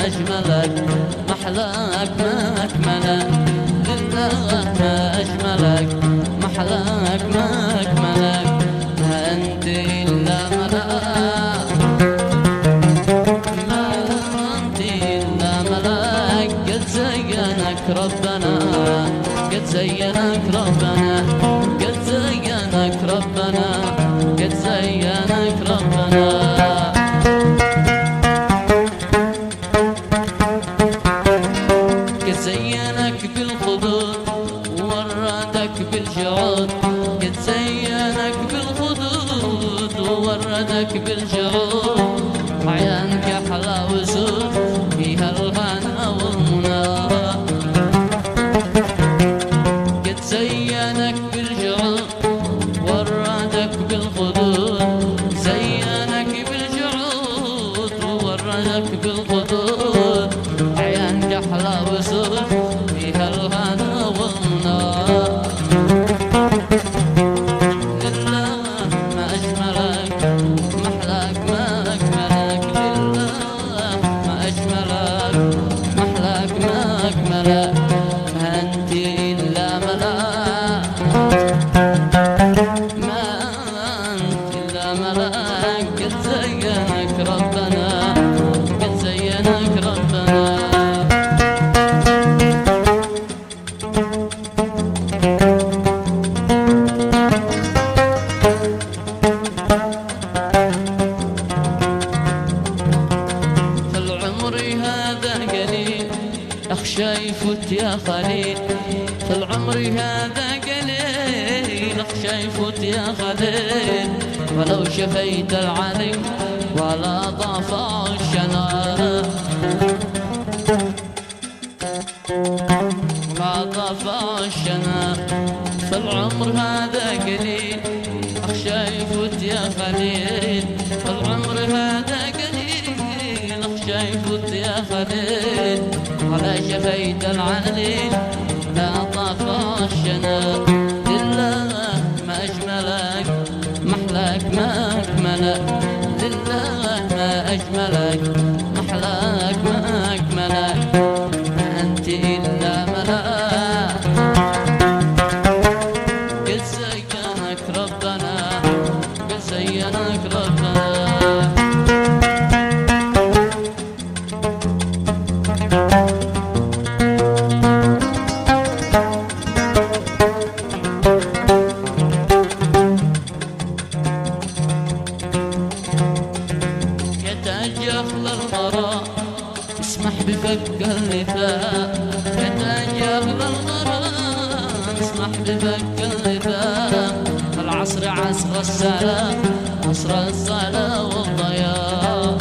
أجملك محلاك ما أكملك، لله ما أجملك محلاك ما أكملك، ما أنت إلا ملاك، ما أنت إلا ملاك، قد زينك ربنا، قد زينك ربنا، قد زينك ربنا، قد زينك ربنا. زينك بالخدود ووردك بالجعود، قد زينك بالخدود ووردك بالجعود، عيانك أحلى وزود فيها الهنا والمنى، قد زينك بالجعود ووردك بالخدود، زينك بالجعود ووردك بالخدود، عيانك أحلى وزود فيها الهنا والمنى. لله ما أجملك محلاك ما أكملك، لله ما أجملك محلاك ما أكملك، ما أنت إلا ملاك، ما أنت إلا ملاك، قد زينك ربنا، قد زينك ربنا. أخشى يفوت يا خليل، فالعمر هذا قليل، أخشى يفوت يا خليل، ولو شفيت العلي ولا ضاف الشنا، ولا ضاف الشنا، فالعمر هذا قليل، أخشى يفوت يا خليل، فالعمر هذا قليل، أخشى يفوت يا خليل، على شفيت العليل لا طاف الشنا، لله ما أجملك محلاك ما أكملك، لله ما أجملك محلاك ما أكملك، ما أنت إلا ملاك، قد زينك ربنا، قد زينك ربنا. يتأجل الغراء اسمح بفك اللثام، يتأجل الغراء اسمح بفك اللثام، العصر عصر السلام، عصر الصلاة والضياء.